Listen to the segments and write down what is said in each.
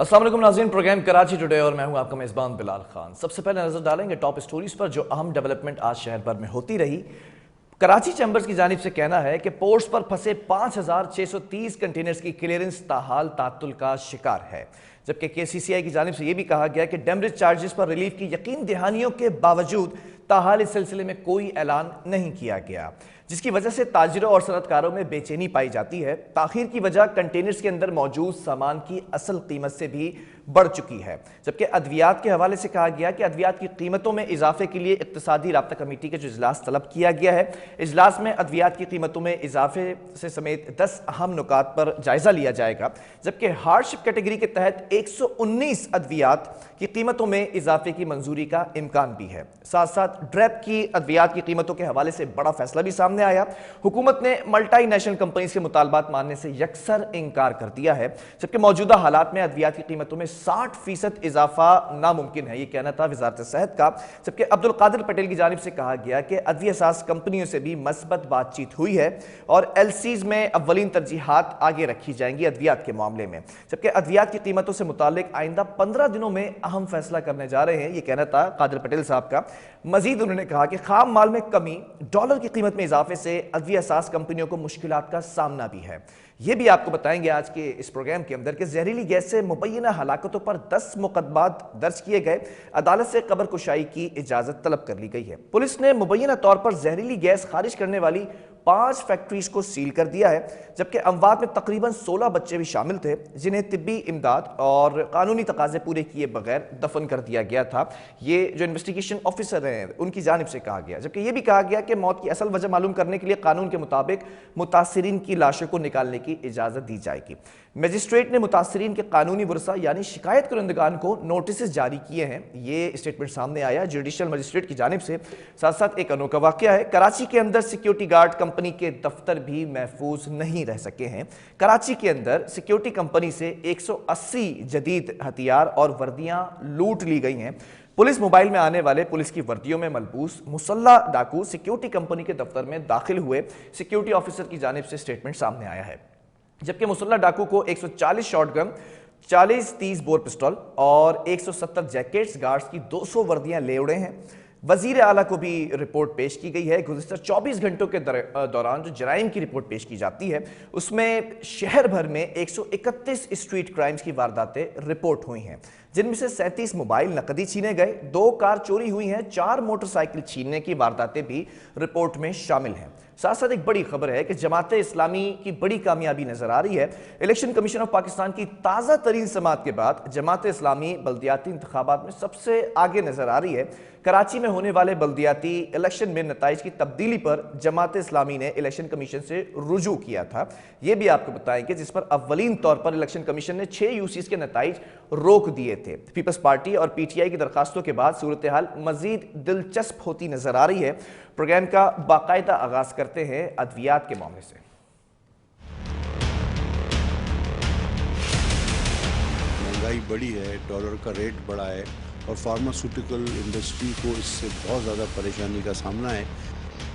अस्सलाम वालेकुम नाज़रीन, प्रोग्राम कराची टुडे और मैं हूं आपका मेज़बान बिलाल खान। सबसे पहले नज़र डालेंगे टॉप स्टोरीज पर जो अहम डेवलपमेंट आज शहर भर में होती रही। कराची चैम्बर्स की जानिब से कहना है कि पोर्ट्स पर फंसे 5,630 कंटेनर्स की क्लियरेंस ताहाल तातुल का शिकार है, जबकि KCCI की जानिब से यह भी कहा गया कि डेमरेज चार्जेस पर रिलीफ की यकीन दहानियों के बावजूद ताहाल इस सिलसिले में कोई ऐलान नहीं किया गया, जिसकी वजह से ताजिरों और सनतकारों में बेचैनी पाई जाती है। ताखीर की वजह कंटेनर्स के अंदर मौजूद सामान की असल कीमत से भी बढ़ चुकी है, जबकि अद्वियात के हवाले से कहा गया कि अद्वियात की कीमतों में इजाफे के लिए इक्तिसादी राब्ता कमेटी के जो इजलास तलब किया गया है, इजलास में अद्वियात की कीमतों में इजाफे से समेत 10 अहम नुकात पर जायजा लिया जाएगा, जबकि हार्डशिप कैटेगरी के तहत 119 अद्वियात की कीमतों में इजाफे की मंजूरी का इम्कान भी है। साथ साथ ड्रैप की अद्वियात की कीमतों के हवाले से बड़ा फैसला भी सामने आया। हुकूमत ने मल्टी नेशनल कंपनीज के मुतालबात मानने से यकसर इंकार कर दिया है, जबकि मौजूदा हालात में अद्वियात की कीमतों में 60% इजाफा नामुमकिन है, ये कहना था वजारत सेहत का। जबकि अब्दुल कादिर पटेल की जानिब से कहा गया कि अद्विया साज कंपनियों से भी मस्बत बातचीत हुई है और LCs में अव्वलीन तरजीहात आगे रखी जाएंगी अद्वियात के मामले में, जबकि अद्वियात की कीमतों से मुतालिक आइंदा 15 दिनों में अहम फैसला करने जा रहे हैं, ये कहना था कादिर पटेल साहब का। मजीद उन्होंने कहा कि खाम माल में कमी, डॉलर की कीमत में इजाफे से अद्विया साज कंपनियों को मुश्किलात का सामना भी है। ये भी आपको बताएंगे आज के इस प्रोग्राम के अंदर कि जहरीली गैस से मुबैना हलाकतों पर 10 मुकदमात दर्ज किए गए, अदालत से कब्र कुशाई की इजाजत तलब कर ली गई है। पुलिस ने मुबैना तौर पर जहरीली गैस खारिज करने वाली 5 फैक्ट्रीज को सील कर दिया है, जबकि अमवात में तकरीबन 16 बच्चे भी शामिल थे, जिन्हें तिब्बी इमदाद और कानूनी तकाजे पूरे किए बगैर दफन कर दिया गया था। ये जो इन्वेस्टिगेशन ऑफिसर हैं उनकी जानिब से कहा गया, जबकि यह भी कहा गया कि मौत की असल वजह मालूम करने के लिए कानून के मुताबिक मुतासिरीन की लाशों को निकालने की इजाजत दी जाएगी। मजिस्ट्रेट ने मुतासिरीन के कानूनी वरसा यानी शिकायत करंदगान को नोटिस जारी किए हैं, ये स्टेटमेंट सामने आया जुडिशल मजिस्ट्रेट की जानिब से। साथ साथ एक अनोखा वाकया है, कराची के अंदर सिक्योरिटी गार्ड कंपनी के दफ्तर भी महफूज नहीं रह सके हैं। कराची के अंदर सिक्योरिटी कंपनी से 180 जदीद हथियार और वर्दियां लूट ली गई हैं। पुलिस मोबाइल में आने वाले पुलिस की वर्दियों में मलबूस मुसल्ला डाकू सिक्योरिटी कंपनी के दफ्तर में दाखिल हुए, सिक्योरिटी ऑफिसर की जानिब से स्टेटमेंट सामने आया है, जबकि मुसल्ला डाकू को 140 शॉटगन, 40-30 बोर पिस्टल और 170 जैकेट्स गार्ड्स की 200 वर्दियां ले उड़े हैं। वजीर आला को भी रिपोर्ट पेश की गई है। गुज़िश्ता 24 घंटों के दौरान जो जराइम की रिपोर्ट पेश की जाती है उसमें शहर भर में 131 स्ट्रीट क्राइम्स की वारदातें रिपोर्ट हुई हैं, जिनमें से 37 मोबाइल नकदी छीने गए, 2 कार चोरी हुई हैं, 4 मोटरसाइकिल छीनने की वारदातें भी रिपोर्ट में शामिल हैं। साथ साथ एक बड़ी खबर है कि जमात इस्लामी की बड़ी कामयाबी नजर आ रही है। इलेक्शन कमीशन ऑफ पाकिस्तान की ताज़ा तरीन समात के बाद जमात इस्लामी बल्दियाती इंतखाबात में सबसे आगे नजर आ रही है। कराची में होने वाले बल्दियाती इलेक्शन में नताइज की तब्दीली पर जमात इस्लामी ने इलेक्शन कमीशन से रुजू किया था, ये भी आपको बताएंगे, जिस पर अव्वलीन तौर पर इलेक्शन कमीशन ने 6 यूसीज के नताइज रोक दिए थे। पीपल्स पार्टी और PTI की दरखास्तों के बाद सूरत हाल मजीद दिलचस्प होती नजर आ रही है। प्रोग्राम का बाकायदा आगाज करते हैं अद्वियात के मामले से। महंगाई बढ़ी है, डॉलर का रेट बढ़ा है और फार्मास्यूटिकल इंडस्ट्री को इससे बहुत ज़्यादा परेशानी का सामना है।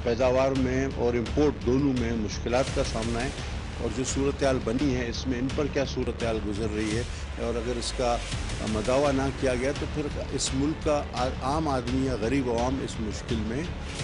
पैदावार में और इंपोर्ट दोनों में मुश्किलात का सामना है, और जो सूरत हाल बनी है इसमें इन पर क्या सूरत हाल गुजर रही है, और अगर इसका मदावा ना किया गया तो फिर इस मुल्क का आम आदमी या गरीब आवाम इस मुश्किल में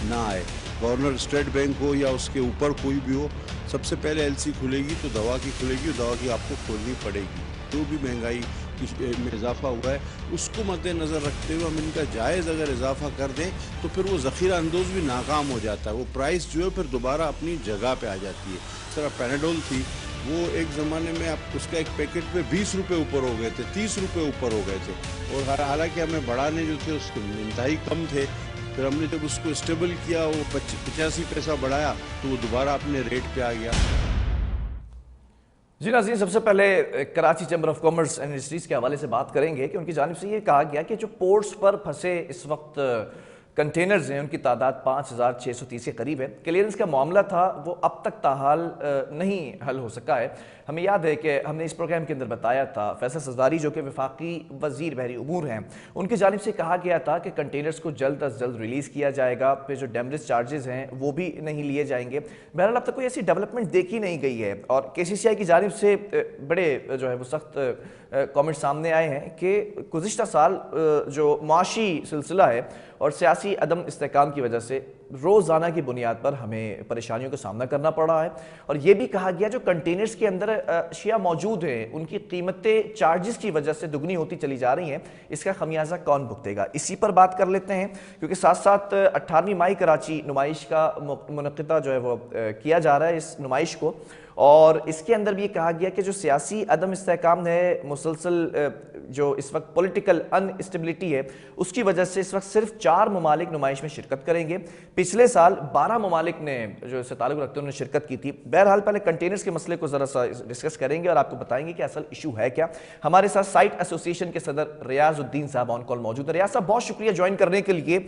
ना आए। गवर्नर स्टेट बैंक हो या उसके ऊपर कोई भी हो, सबसे पहले LC खुलेगी तो दवा की खुलेगी, और दवा की आपको खोलनी पड़ेगी। जो भी महंगाई में इजाफा हुआ है उसको मद्देनज़र रखते हुए हम इनका जायज़ अगर इजाफा कर दें तो फिर वो ज़ख़ीरा अंदोज़ भी नाकाम हो जाता है, वो प्राइस जो है फिर दोबारा अपनी जगह पे आ जाती है। इस तरह पैनाडोल थी, वो एक ज़माने में आप उसका एक पैकेट पे 20 रुपये ऊपर हो गए थे, 30 रुपये ऊपर हो गए थे, और हालांकि हमें बढ़ाने जो थे उसके इंतहाई कम थे। फिर हमने जब उसको स्टेबल किया, वो 85 पैसा बढ़ाया तो वो दोबारा अपने रेट पे आ गया। जी नाज़रीन, सबसे पहले Karachi chamber of commerce and industries के हवाले से बात करेंगे कि उनकी जानिब से ये कहा गया कि जो पोर्ट्स पर फंसे इस वक्त کنٹینرز ہیں ان کی تعداد 5630 کے قریب ہے. کلیئرنس کا معاملہ تھا وہ اب تک تاحال نہیں حل ہو سکا ہے. ہمیں یاد ہے کہ ہم نے اس پروگرام کے اندر بتایا تھا فیصل سزاری جو کہ وفاقی وزیر بحری امور ہیں ان کی جانب سے کہا گیا تھا کہ کنٹینرز کو جلد از جلد ریلیز کیا جائے گا, پھر جو ڈیمریج چارجز ہیں وہ بھی نہیں لیے جائیں گے. بہرحال اب تک کوئی ایسی ڈیولپمنٹ دیکھی نہیں گئی ہے اور KCCI کی جانب سے بڑے جو ہے وہ سخت کامنٹ سامنے آئے ہیں کہ گزشتہ سال جو معاشی سلسلہ ہے اور سیاسی عدم استحکام کی وجہ سے روزانہ کی بنیاد پر ہمیں پریشانیوں کا سامنا کرنا پڑ رہا ہے. اور یہ بھی کہا گیا جو کنٹینرز کے اندر اشیاء موجود ہیں ان کی قیمتیں چارجز کی وجہ سے دگنی ہوتی چلی جا رہی ہیں, اس کا خمیازہ کون بھگتے گا, اسی پر بات کر لیتے ہیں کیونکہ ساتھ ساتھ 18ویں مائی کراچی نمائش کا منعقدہ جو ہے وہ کیا جا رہا ہے اس نمائش کو, اور اس کے اندر بھی یہ کہا گیا کہ جو سیاسی عدم استحکام ہے, مسلسل جو اس وقت پولیٹیکل ان اسٹیبلٹی ہے, اس کی وجہ سے اس وقت صرف 4 ممالک نمائش میں شرکت کریں گے. پچھلے سال 12 ممالک نے جو اس سے تعلق رکھتے ہیں انہوں نے شرکت کی تھی. بہرحال پہلے کنٹینرز کے مسئلے کو ذرا سا ڈسکس کریں گے اور آپ کو بتائیں گے کہ اصل ایشو ہے کیا. ہمارے ساتھ سائٹ ایسوسی ایشن کے صدر ریاض الدین صاحب آن کال موجود ہیں. ریاض صاحب بہت شکریہ جوائن کرنے کے لیے.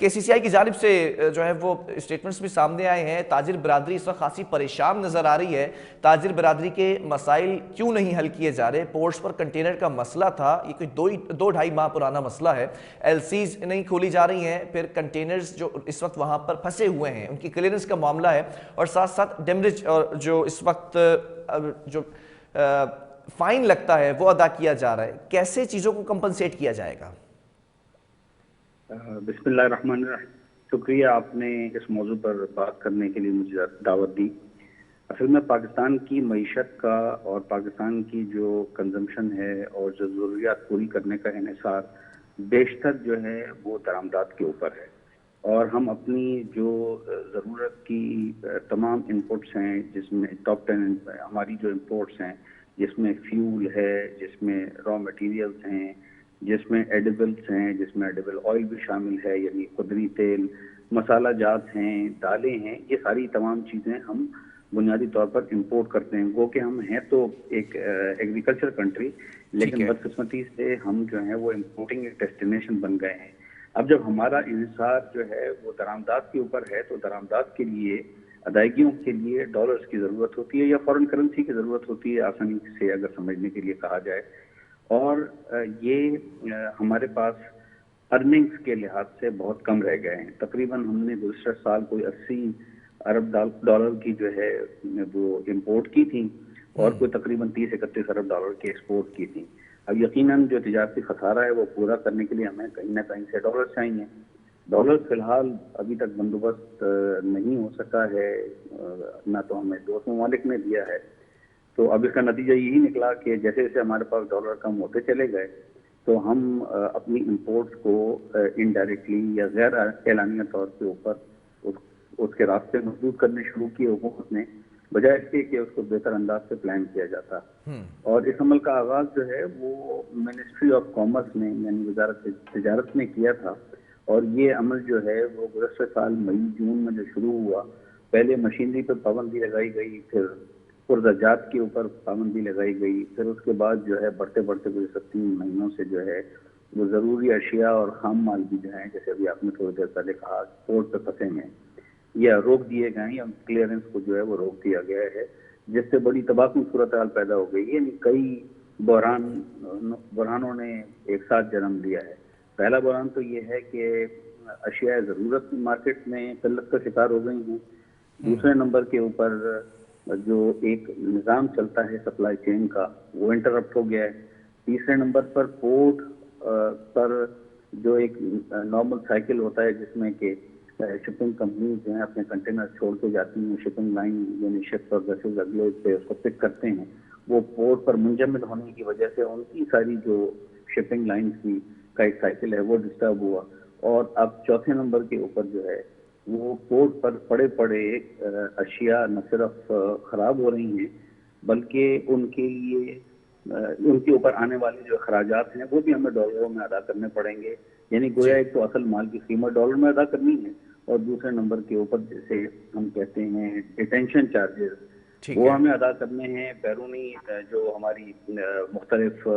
KCCI کی جانب سے جو ہے وہ اسٹیٹمنٹس بھی سامنے آئے ہیں, تاجر برادری اس وقت خاصی پریشان نظر آ رہی ہے. تاجر برادری کے مسائل کیوں نہیں حل کیے جا رہے؟ پورٹس پر کنٹینر کا مسئلہ تھا, یہ کوئی 2-2.5 ماہ پرانا مسئلہ ہے. LCs نہیں کھولی جا رہی ہیں, پھر کنٹینرز جو اس وقت وہاں پر پھنسے ہوئے ہیں ان کی کلیئرنس کا معاملہ ہے, اور ساتھ ساتھ ڈیمریج اور جو اس وقت جو فائن لگتا ہے وہ ادا کیا جا رہا ہے. کیسے چیزوں کو کمپنسیٹ کیا جائے گا؟ بسم اللہ الرحمن الرحیم. شکریہ آپ نے اس موضوع پر بات کرنے کے لیے مجھے دعوت دی. اصل میں پاکستان کی معیشت کا اور پاکستان کی جو کنزمپشن ہے اور جو ضروریات پوری کرنے کا انحصار بیشتر جو ہے وہ درآمدات کے اوپر ہے, اور ہم اپنی جو ضرورت کی تمام انپٹس ہیں جس میں ٹاپ 10 ہماری جو امپورٹس ہیں, جس میں فیول ہے, جس میں را مٹیریلز ہیں, جس میں ایڈیبلس ہیں, جس میں ایڈیبل آئل بھی شامل ہے یعنی قدری تیل, مسالہ جات ہیں, دالیں ہیں, یہ ساری تمام چیزیں ہم بنیادی طور پر امپورٹ کرتے ہیں. گو کہ ہم ہیں تو ایک ایگریکلچر کنٹری, لیکن بدقسمتی سے ہم جو ہیں وہ امپورٹنگ ایک ڈیسٹینیشن بن گئے ہیں. اب جب ہمارا انحصار جو ہے وہ درآمدات کے اوپر ہے تو درآمدات کے لیے ادائیگیوں کے لیے ڈالرز کی ضرورت ہوتی ہے یا فارن کرنسی کی ضرورت ہوتی ہے, آسانی سے اگر سمجھنے کے لیے کہا جائے. اور یہ ہمارے پاس ارننگز کے لحاظ سے بہت کم رہ گئے ہیں. تقریباً ہم نے گزشتہ سال کوئی 80 ارب ڈالر کی جو ہے وہ امپورٹ کی تھی اور کوئی تقریباً 30-31 ارب ڈالر کی ایکسپورٹ کی تھی. اب یقیناً جو تجارتی خسارہ ہے وہ پورا کرنے کے لیے ہمیں کہیں نہ کہیں سے ڈالر چاہیے. ڈالر فی الحال ابھی تک بندوبست نہیں ہو سکا ہے, نہ تو ہمیں دوست ممالک نے دیا ہے. تو اب اس کا نتیجہ یہی نکلا کہ جیسے جیسے ہمارے پاس ڈالر کم ہوتے چلے گئے تو ہم اپنی امپورٹس کو انڈائریکٹلی یا غیر اعلانیہ طور کے اوپر اس کے راستے محدود کرنے شروع کیے حکومت نے, بجائے اس کے کہ اس کو بہتر انداز سے پلان کیا جاتا. اور اس عمل کا آغاز جو ہے وہ منسٹری آف کامرس نے یعنی وزارت تجارت نے کیا تھا, اور یہ عمل جو ہے وہ گزشتہ سال مئی-جون میں جو شروع ہوا, پہلے مشینری پر پابندی لگائی گئی, پھر پرزجات کے اوپر پابندی لگائی گئی, پھر اس کے بعد جو ہے بڑھتے بڑھتے گزشتہ 3 مہینوں سے جو ہے وہ ضروری اشیاء اور خام مال بھی جو ہیں, جیسے ابھی آپ نے تھوڑی دیر پہلے کہا, پورٹ پہ پھنسے ہیں یا روک دیے گئے ہیں یا کلیئرنس کو جو ہے وہ روک دیا گیا ہے, جس سے بڑی تباہکن صورتحال پیدا ہو گئی. یعنی کئی بحرانوں نے ایک ساتھ جنم لیا ہے. پہلا بحران تو یہ ہے کہ اشیاء ضرورت مارکیٹ میں قلت کا شکار ہو گئی ہیں. دوسرے نمبر کے اوپر جو ایک نظام چلتا ہے سپلائی چین کا وہ انٹرپٹ ہو گیا ہے. تیسرے نمبر پر پورٹ پر جو ایک نارمل سائیکل ہوتا ہے جس میں کہ شپنگ کمپنیز جو ہیں اپنے کنٹینر چھوڑ کے جاتی ہیں, شپنگ لائن یعنی شپ اور ویسلز اگلے سے اس کو پک کرتے ہیں, وہ پورٹ پر منجمد ہونے کی وجہ سے ان کی ساری جو شپنگ لائنز کی کا ایک سائیکل ہے وہ ڈسٹرب ہوا. اور اب چوتھے نمبر کے اوپر جو ہے وہ پورٹ پر پڑے اشیاء نہ صرف خراب ہو رہی ہیں بلکہ ان کے اوپر آنے والے جو اخراجات ہیں وہ بھی ہمیں ڈالروں میں ادا کرنے پڑیں گے. یعنی گویا ایک تو اصل مال کی قیمت ڈالر میں ادا کرنی ہے, اور دوسرے نمبر کے اوپر جیسے ہم کہتے ہیں ڈیٹینشن چارجز وہ ہمیں ادا کرنے ہیں. بیرونی جو ہماری مختلف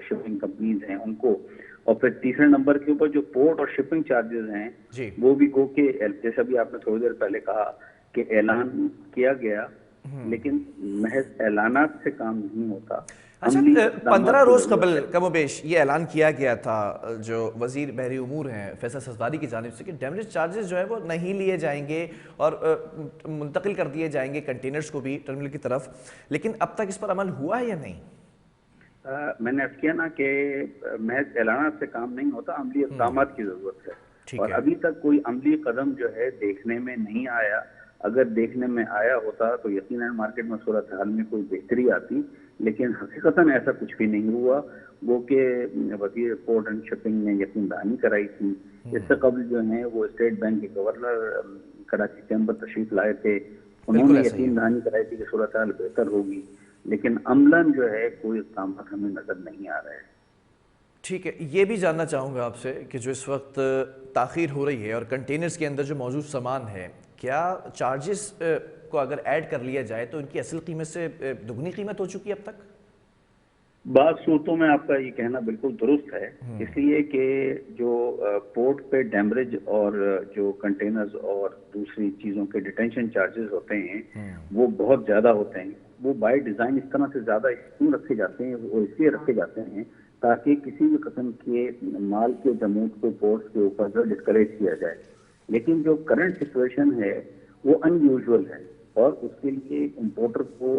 شپنگ کمپنیز ہیں ان کو और फिर तीसरे नंबर के ऊपर जो पोर्ट और शिपिंग चार्जेस हैं जी। वो भी गो के, जैसा भी आपने थोड़ी देर पहले कहा कि ऐलान किया गया, लेकिन महज ऐलानात से काम नहीं होता। अच्छा, अमली इक़दामात 15 की रोज ज़रूरत कबल है। कमोबेश ये ऐलान किया गया था जो वजीर बहरी उमूर हैं फैसल ससवारी की जानिब से कि डैमेज चार्जेस जो है वो नहीं लिए जाएंगे और मुंतकिल कर दिए जाएंगे कंटेनर्स को भी टर्मिनल की तरफ, लेकिन अब तक इस पर अमल हुआ है या नहीं? मैंने अर्ज़ किया ना कि महज ऐलानात से काम नहीं होता, अमली इक़दामात की ज़रूरत है। ठीक और है। अभी तक कोई अमली कदम जो है देखने में नहीं आया। अगर देखने में आया होता तो यकीनन मार्केट में सूरत हाल में कोई बेहतरी आती, लेकिन हकीकतन ऐसा कुछ भी नहीं हुआ। वो के वज़ीर पोर्ट एंड शिपिंग ने यकीन दहानी कराई थी। इससे कबल जो है वो स्टेट बैंक के गवर्नर कराची चैम्बर तशरीफ लाए थे, उन्होंने ऐसा ही है। यकीन दहानी कराई थी कि सूरत हाल बेहतर होगी, लेकिन अमलन जो है कोई काम हमें नजर नहीं आ रहा है। ठीक है, ये भी जानना चाहूँगा आपसे कि जो इस वक्त ताख़ीर हो रही है और कंटेनर्स के अंदर जो मौजूद सामान है, क्या चार्जेस को अगर ऐड कर लिया जाए तो इनकी असल कीमत से दुगनी कीमत हो चुकी है अब तक? बाद सूरतों में आपका ये कहना बिल्कुल दुरुस्त है, इसलिए कि जो पोर्ट पे डैमरेज और जो कंटेनर्स और दूसरी चीज़ों के डिटेंशन चार्जेस होते हैं वो बहुत ज़्यादा होते हैं। वो बाय डिज़ाइन इस तरह से ज़्यादा क्यों रखे जाते हैं, वो इसलिए रखे जाते हैं ताकि किसी भी किस्म के माल के जमूत को पोर्ट्स के ऊपर जो डिस्करेज किया जाए। लेकिन जो करंट सिचुएशन है वो अनयूजुअल है और उसके लिए इम्पोर्टर को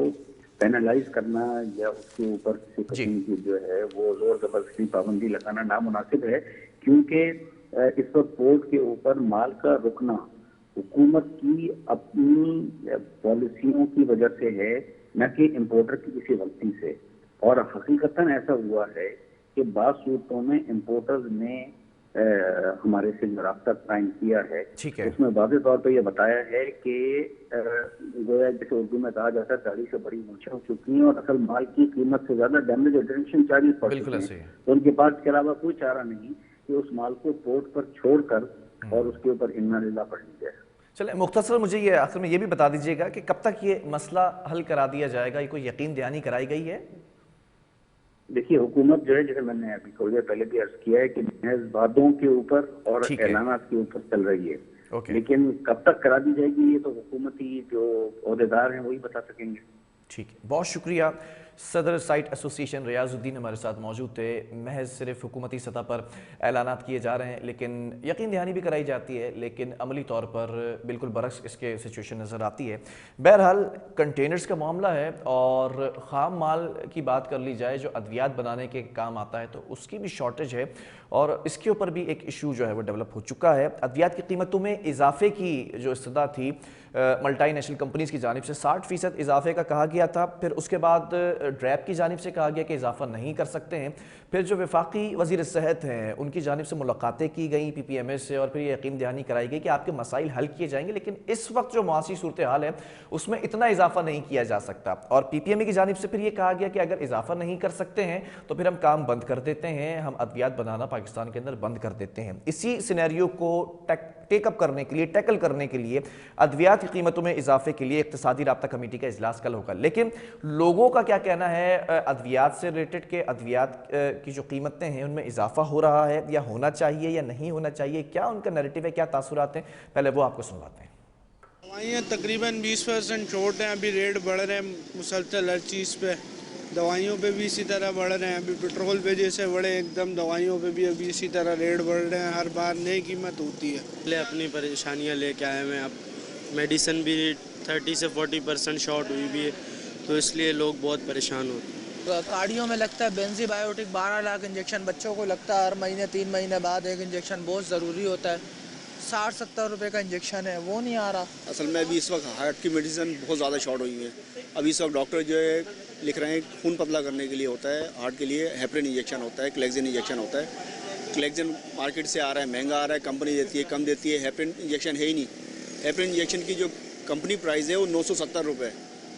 पेनलाइज करना या उसके ऊपर किसी किस्म की जो है वो जोर जबरदस्ती पाबंदी लगाना नामुनासिब है, क्योंकि इस वक्त पोर्ट के ऊपर माल का रुकना हुकूमत की अपनी पॉलिसियों की वजह से है, न कि इम्पोर्टर की किसी गलती से। और हकीकतन ऐसा हुआ है कि बाज़ सूरतों में इम्पोर्टर्स ने हमारे से जो राब्ता कायम किया है, ठीक है। उसमें वाज़ेह तौर पर यह बताया है कि गोया जैसे उर्दू में कहा जाता है दाढ़ी से बड़ी मूंछें हो चुकी हैं और असल माल की कीमत से ज्यादा डैमेज और डिटेंशन चार्जेस पड़ बिल्कुल चुके ऐसे ही हैं। है। तो उनके पास इसके अलावा कोई चारा नहीं कि उस माल को पोर्ट पर छोड़कर और उसके ऊपर इन्ना लिल्लाह पढ़ ली जाए। चले मुख्तसर मुझे ये आखिर में ये भी बता दीजिएगा कि कब तक ये मसला हल करा दिया जाएगा, ये कोई यकीन दहानी कराई गई है? देखिए, हुकूमत जो है, जैसे मैंने अभी थोड़ी देर पहले भी अर्ज किया है कि महज वादों के ऊपर और ठीक है। ऐलानात के ऊपर चल रही है, ओके। लेकिन कब तक करा दी जाएगी ये तो हुकूमती जो ओहदेदार हैं वही बता सकेंगे। ठीक है, बहुत शुक्रिया। सदर साइट एसोसिएशन रियाजुद्दीन हमारे साथ मौजूद थे। महज सिर्फ हुकूमती सतह पर ऐलानात किए जा रहे हैं, लेकिन यकीन दहानी भी कराई जाती है, लेकिन अमली तौर पर बिल्कुल बरक्स इसके सिचुएशन नज़र आती है। बहरहाल कंटेनर्स का मामला है और ख़ाम माल की बात कर ली जाए जो अद्वियात बनाने के काम आता है तो उसकी भी शॉर्टेज है और इसके ऊपर भी एक इशू जो है वो डेवलप हो चुका है। अद्वियात की कीमतों में इजाफे की जो इस्तदा थी मल्टी नेशनल कंपनीज़ की जानिब से 60% इजाफे का कहा गया था, फिर उसके बाद ड्रैप की जानिब से कहा गया कि इजाफा नहीं कर सकते हैं। फिर जो वफाकी वज़ीर सेहत हैं उनकी जानिब से मुलाकातें की गई PPMS से और फिर ये यकीन दहानी कराई गई कि आपके मसाइल हल किए जाएंगे, लेकिन इस वक्त जो मुआसी सूरत हाल है उसमें इतना इजाफा नहीं किया जा सकता। और PPMA की जानिब से फिर ये कहा गया कि अगर इजाफा नहीं कर सकते हैं तो फिर हम काम बंद कर देते हैं, हम अद्वियात बनाना पाकिस्तान के अंदर बंद कर देते हैं। इसी सिनेरियो को टेकअप करने के लिए, टैकल करने के लिए अद्वियात की कीमतों में इजाफे के लिए इक्तिसादी राब्ता कमेटी का इजलास कल होगा। लेकिन लोगों का क्या कहना है अद्वियात से रिलेटेड के अद्वियात की जो कीमतें हैं उनमें इजाफा हो रहा है या होना चाहिए या नहीं होना चाहिए, क्या उनका नैरेटिव है, क्या तासुरात हैं, पहले वो आपको सुनवाते हैं। दवाइयाँ तकरीबन 20% छूट हैं, अभी रेट बढ़ रहे हैं मुसलसल हर चीज़ पे, दवाइयों पे भी इसी तरह बढ़ रहे हैं। अभी पेट्रोल पे जैसे बढ़े एकदम दवाइयों पे भी अभी इसी तरह रेट बढ़ रहे हैं, हर बार नई कीमत होती है। पहले अपनी परेशानियाँ लेके आए हैं, अब मेडिसिन भी 30 से 40% शॉर्ट हुई भी है, तो इसलिए लोग बहुत परेशान होते हैं। गाड़ियों में लगता है बेंजी बायोटिक 12 लाख इंजेक्शन, बच्चों को लगता है हर महीने 3 महीने बाद एक इंजेक्शन बहुत ज़रूरी होता है। 60-70 रुपए का इंजेक्शन है, वो नहीं आ रहा। असल में अभी इस वक्त हार्ट की मेडिसिन बहुत ज़्यादा शॉर्ट हुई है। अभी इस वक्त डॉक्टर जो है लिख रहे हैं खून पतला करने के लिए होता है, हार्ट के लिए हेपरिन इंजेक्शन होता है, क्लेक्सिन इंजेक्शन होता है। क्लेक्सिन मार्केट से आ रहा है, महंगा आ रहा है, कंपनी देती है कम देती है, हेपरिन इंजेक्शन है ही नहीं। हेपरिन इंजेक्शन की जो कंपनी प्राइस है वो 970 रुपये,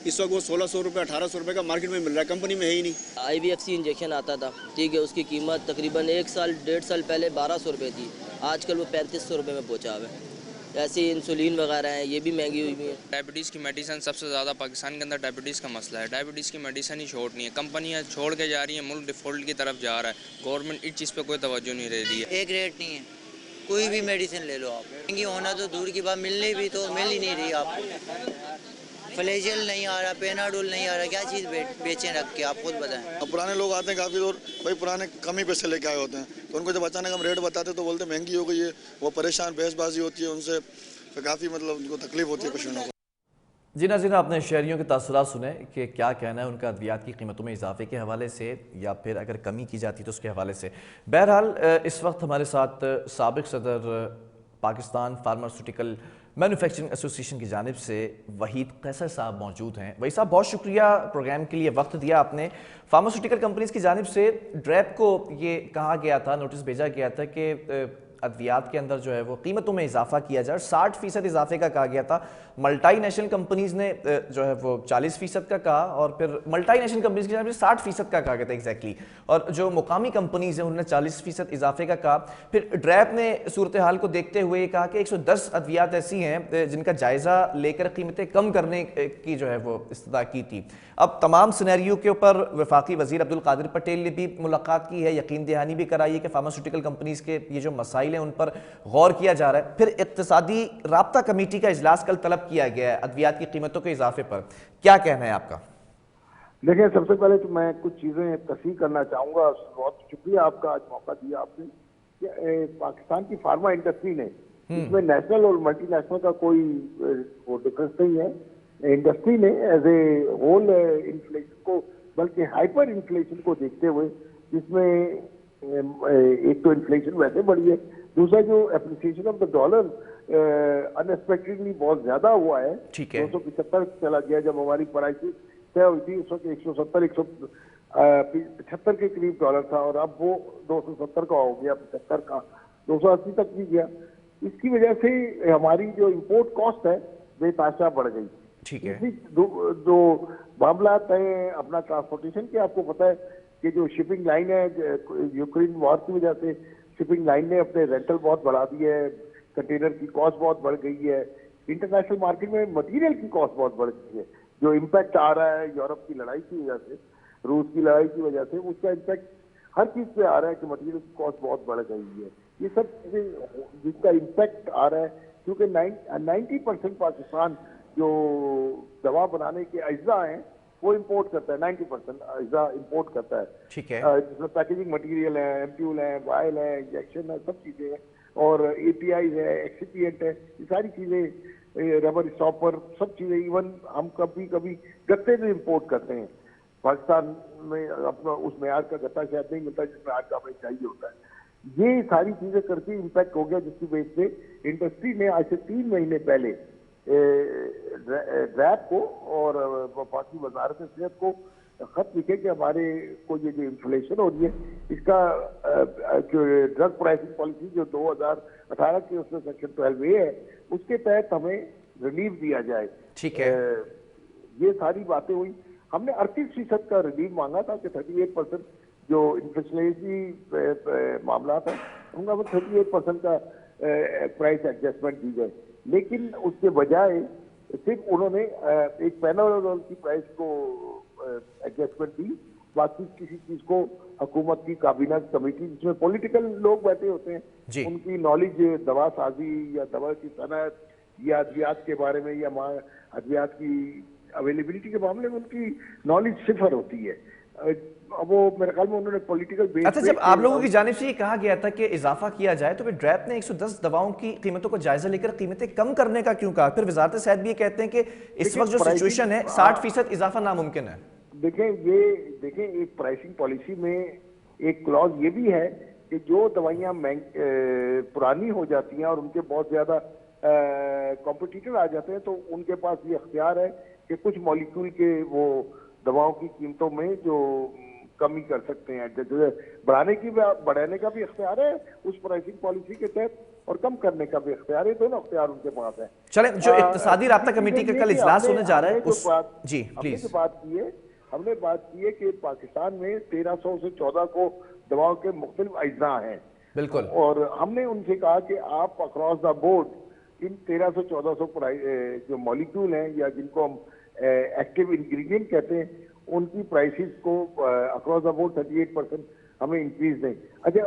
इस वक्त वो 1600 रुपये 1800 रुपये का मार्केट में मिल रहा है, कंपनी में है ही नहीं। IVFC इंजेक्शन आता था, ठीक है, उसकी कीमत तकरीबन 1 साल 1.5 साल पहले 1200 रुपये थी, आजकल वो 3500 रुपये में पहुँचा हुआ है। जैसे इंसुलिन वगैरह हैं ये भी महंगी हुई हुई हैं। डायबिटीज़ की मेडिसिन सबसे ज़्यादा पाकिस्तान के अंदर डायबिटीज़ का मसला है। डायबिटीज़ की मेडिसिन ही छोड़ नहीं है, कंपनियां छोड़ के जा रही हैं, मुल्क डिफ़ॉल्ट की तरफ जा रहा है। गवर्नमेंट इस चीज़ पे कोई तवज्जो नहीं दे रही है। एक रेट नहीं है, कोई भी मेडिसिन ले लो आप, महंगी होना तो दूर की बात, मिलने भी तो मिल ही नहीं रही आपको। फ्लेजेल नहीं आ रहा, पेनाडोल नहीं आ रहा, क्या चीज़ बेचें रख के, आप खुद बताएं। अब पुराने लोग आते हैं काफ़ी दूर, भाई पुराने कम ही पैसे लेके आए होते हैं, तो उनको जब अचानक हम रेट बताते तो बोलते महंगी हो गई है, वो परेशान, बहसबाजी होती है उनसे, तो काफ़ी मतलब उनको तकलीफ होती है पेशेंटों को। जी नाज़रीन, आपने शहरियों के तासुरात सुने कि क्या कहना है उनका अद्वियात की कीमतों में इजाफे के हवाले से या फिर अगर कमी की जाती तो उसके हवाले से। बहरहाल इस वक्त हमारे साथ साबिक सदर पाकिस्तान फार्मास्यूटिकल मैन्युफैक्चरिंग एसोसिएशन की जानिब से वहीद कैसर साहब मौजूद हैं। वही साहब, बहुत शुक्रिया प्रोग्राम के लिए वक्त दिया आपने। फार्मास्यूटिकल कंपनीज़ की जानिब से ड्रैप को ये कहा गया था, नोटिस भेजा गया था कि अद्वियात के अंदर जो है वो कीमतों में इजाफा किया जाए, 60% इजाफे का कहा गया था। मल्टी नेशनल कंपनीज़ ने जो है वो 40% का कहा और फिर मल्टी नेशनल कंपनीज़ की जानिब से 60% का कहा गया था एग्जैक्टली, और जो मुकामी कंपनीज़ हैं उन्होंने 40% इजाफे का कहा। फिर ड्रैप ने सूरत हाल को देखते हुए कहा कि 110 अद्वियात ऐसी हैं जिनका जायज़ा लेकर कीमतें कम करने की जो है वो इस्तदा की थी। अब तमाम सिनेरियो के ऊपर वफाकी वज़ीर अब्दुल कादिर पटेल ने भी मुलाकात की है, यकीन दहानी भी कराई है कि फार्मास्यूटिकल कंपनीज़ के ये जो मसाइल हैं उन पर गौर किया जा रहा है। फिर इक़्तिसादी राब्ता कमेटी का इजलास कल तलब किया गया है अद्वियात की कीमतों के इजाफे पर, क्या कहना है आपका? देखिए, सबसे पहले तो मैं कुछ चीज़ें तस्हीह करना चाहूँगा। बहुत शुक्रिया आपका, आज मौका दिया आपने कि पाकिस्तान की फार्मा इंडस्ट्री ने, इसमें नेशनल और मल्टी नेशनल का कोई वो डिफरेंस नहीं है, इंडस्ट्री ने एज ए होल इन्फ्लेशन को, बल्कि हाइपर इन्फ्लेशन को देखते हुए, जिसमें एक तो इन्फ्लेशन वैसे बढ़ी है, दूसरा जो appreciation of the dollar unexpectedly बहुत ज्यादा हुआ है। 275 चला गया, जब हमारी प्राइसेस तय हुई थी उस वक्त 175 के करीब डॉलर था, और अब वो 270 का हो गया, 75 का, 280 तक भी गया। इसकी वजह से हमारी जो इम्पोर्ट कॉस्ट है बेतहाशा बढ़ गई। ठीक है। जो मामला हैं अपना ट्रांसपोर्टेशन के, आपको पता है कि जो शिपिंग लाइन है, यूक्रेन वॉर की वजह से शिपिंग लाइन ने अपने रेंटल बहुत बढ़ा दिए है, कंटेनर की कॉस्ट बहुत बढ़ गई है, इंटरनेशनल मार्केट में मटेरियल की कॉस्ट बहुत बढ़ गई है। जो इम्पैक्ट आ रहा है यूरोप की लड़ाई की वजह से, रूस की लड़ाई की वजह से, उसका इम्पैक्ट हर चीज पे आ रहा है कि मटेरियल की कॉस्ट बहुत बढ़ गई है। ये सब चीजें जिसका इम्पैक्ट आ रहा है, क्योंकि 90% पाकिस्तान जो दवा बनाने के अज्जा हैं वो इंपोर्ट करता है, 90% अज्जा इंपोर्ट करता है। ठीक है। जिसमें पैकेजिंग मटेरियल है, एम्प्यूल है, वायल है, इंजेक्शन है, सब चीजें हैं, और एपीआई है, एक्सिपिएंट है, ये सारी चीजें, रबर स्टॉपर, सब चीजें। इवन हम कभी कभी गत्ते भी इंपोर्ट करते हैं, पाकिस्तान में अपना उस मेयार का गत्ता शायद नहीं मिलता जिसमें आज का हमें चाहिए होता है। ये सारी चीजें करके इम्पैक्ट हो गया, जिसकी वजह से इंडस्ट्री ने आज से 3 महीने पहले ड्रैप को और वफाकी वजारत सेहत को खत लिखे कि हमारे को ये जो इन्फ्लेशन हो रही है, इसका ड्रग प्राइसिंग पॉलिसी जो 2018 की उसमें सेक्शन 12A है, उसके तहत हमें रिलीफ दिया जाए। ठीक है। ये सारी बातें हुई। हमने 38% का रिलीफ मांगा था कि 38% जो इन्फ्लेशनरी मामला था उनका 38% का प्राइस एडजस्टमेंट दी जाए, लेकिन उसके बजाय सिर्फ उन्होंने एक पैनाडोल की प्राइस को एडजस्टमेंट दी, बाकी किसी चीज को हुकूमत की काबीना कमेटी, जिसमें पॉलिटिकल लोग बैठे होते हैं, उनकी नॉलेज दवा साजी या दवा की सनत या अद्वियात के बारे में या अद्वियात की अवेलेबिलिटी के मामले में उनकी नॉलेज सिफर होती है। अब वो मेरे ख्याल में उन्होंने पॉलिटिकल बेस। अच्छा, जब आप लोगों की जानिब से ये कहा गया था कि इजाफा किया जाए, तो फिर ड्रैप ने 110 दवाओं की कीमतों को जायजा लेकर कीमतें कम करने का क्यों कहा? फिर वजारत सेहत भी ये कहते हैं कि इस वक्त जो सिचुएशन है 60% इजाफा नामुमकिन है। देखें, एक प्राइसिंग पॉलिसी में एक क्लॉज ये भी है कि जो दवाइयां पुरानी हो जाती हैं और उनके बहुत ज्यादा कॉम्पिटिटर आ जाते हैं, तो उनके पास ये अख्तियार है कि कुछ मॉलिक्यूल के वो दवाओं की कीमतों में जो कमी कर सकते हैं, बढ़ाने का भी अख्तियार है उस प्राइसिंग पॉलिसी के तहत, और कम करने का भी अख्तियार है। दोनों अख्तियार उनके पास है। चलें, जो इक्तिसादी राब्ता कमेटी का कल इजलास होने जा रहा है उस जी प्लीज हमने बात की है कि पाकिस्तान में 1300 से 14 को दवाओं के मुख्तलिफ अज्जा हैं। बिल्कुल। और हमने उनसे कहा कि आप अक्रॉस द बोर्ड इन 1300-1400 जो मॉलिक्यूल हैं या जिनको हम एक्टिव इंग्रेडिएंट कहते हैं, उनकी प्राइसेस को अक्रॉस द बोर्ड 38% हमें इंक्रीज दें। अच्छा,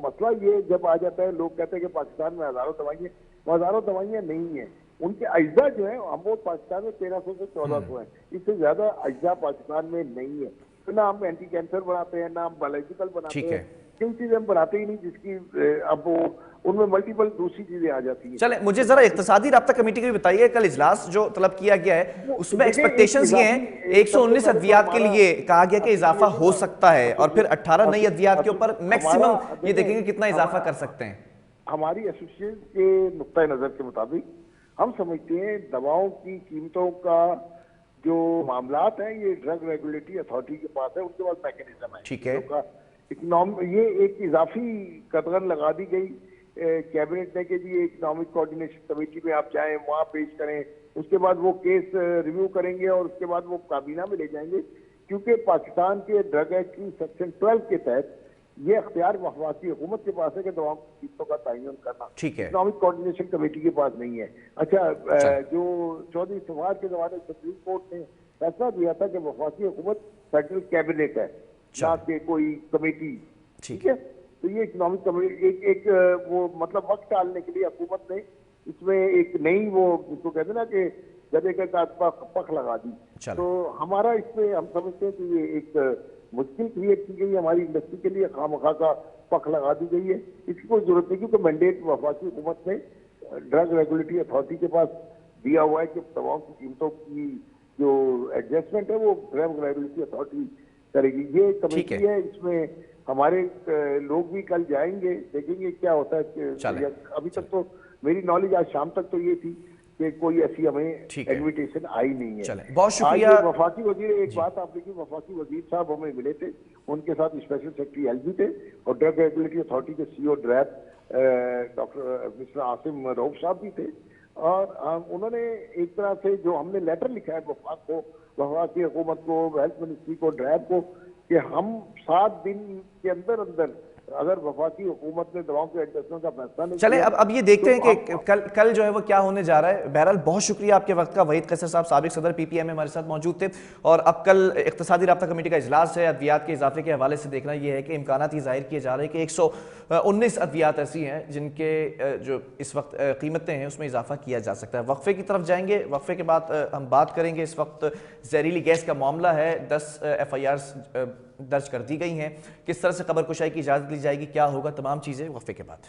मसला ये जब आ जाता है, लोग कहते हैं कि पाकिस्तान में हज़ारों दवाइयाँ नहीं हैं, उनके अज्जा जो है हम वो पाकिस्तान में 1300 से 1400 हैं, इससे ज्यादा अज्जा पाकिस्तान में नहीं है। तो ना हम एंटी कैंसर बनाते हैं, ना हम बायोलॉजिकल बनाते हैं, कई चीजें हम बनाते ही नहीं जिसकी अब वो उनमें मल्टीपल दूसरी चीजें आ जाती हैं। चले, मुझे जरा इक्तिसादी राब्ता कमेटी के भी बताइए, कल इजलास जो तलब किया गया है उसमें एक्सपेक्टेशंस ये हैं, 119 अद्वियात के लिए कहा गया कि इजाफा हो सकता है और फिर 18 नई अद्वियात के ऊपर मैक्सिमम ये देखेंगे कितना इजाफा कर सकते हैं। हमारी एसोसिएशन के नुक्ता नजर के मुताबिक हम समझते हैं दवाओं की कीमतों का जो मामलात हैं ये ड्रग रेगुलेटरी अथॉरिटी के पास है, उनके पास मैकेनिज्म है। ठीक है, ये एक इजाफी कदगन लगा दी गई कैबिनेट ने कि जी इकोनॉमिक कोऑर्डिनेशन कमेटी में आप जाएं, वहां पेश करें, उसके बाद वो केस रिव्यू करेंगे और उसके बाद वो काबीना में ले जाएंगे, क्योंकि पाकिस्तान के ड्रग एक्ट की सेक्शन 12 के तहत ये अख्तियार वफाकी हुकूमत के पास है कि दवाओं की कीमतों का तयन करना। ठीक है, इकोनॉमिक कोऑर्डिनेशन कमेटी के पास नहीं है। अच्छा, जो चौधरी सवार के जमाने सुप्रीम कोर्ट ने फैसला दिया था कि वफाकी हुकूमत फेडरल कैबिनेट है, ना कि कोई कमेटी। ठीक है, तो ये इकोनॉमिक कमेटी एक वो मतलब वक्त टालने के लिए हुकूमत ने इसमें एक नई वो जिसको कहते हैं ना कि गधे के साथ पख लगा दी। तो हमारा इसमें हम समझते हैं कि ये एक मुश्किल क्रिएट की गई हमारी इंडस्ट्री के लिए, खामखा का पख लगा दी गई है। इसकी कोई जरूरत नहीं, क्योंकि मैंडेट वफाकी हुकूमत ने ड्रग रेगुलेटरी अथॉरिटी के पास दिया हुआ है कि दवाओं की कीमतों की जो एडजस्टमेंट है वो ड्रग रेगुलेटरी अथॉरिटी करेगी। ये कमेटी है, इसमें हमारे लोग भी कल जाएंगे, देखेंगे क्या होता है। अभी तक तो मेरी नॉलेज आज शाम तक तो ये थी कि कोई ऐसी हमें इन्विटेशन आई नहीं है। बहुत शुक्रिया। वफाकी वजीर, एक बात आप देखिए, वफाकी वजीर साहब हमें मिले थे, उनके साथ स्पेशल सेक्रेटरी एलजी थे और ड्रग रेगुलेटरी अथॉरिटी के CEO DRAP doctor mister Asim Rauf साहब भी थे। और उन्होंने एक तरह से जो हमने लेटर लिखा है वफाक को, वफाकी हुकूमत को, हेल्थ मिनिस्ट्री को, ड्रैप को, कि हम 7 दिन के अंदर अंदर अगर वफाकी हुकूमत ने दवाओं के एडजस्टमेंट का फैसला नहीं चले अब ये देखते हैं कि कल जो है वो क्या होने जा रहा है। बहरहाल बहुत शुक्रिया आपके वक्त का। वहीद कैसर साहब साबिक सदर पीपीएम हमारे साथ मौजूद थे। और अब कल इक्तिसादी राब्ता कमेटी का इजलास है। अद्वियात के इजाफे के हवाले से देखना यह है कि इम्कानात ये जाहिर किए जा रहे हैं कि 119 अद्वियात ऐसी हैं जिनके जो इस वक्त कीमतें हैं उसमें इजाफा किया जा सकता है। वक्फे की तरफ जाएंगे, वक्फे के बाद हम बात करेंगे। इस वक्त जहरीली गैस का मामला है, 10 FIRs दर्ज कर दी गई हैं। किस तरह से खबर कुशाई की इजाज़त ली जाएगी, क्या होगा, तमाम चीज़ें वक्फे के बाद।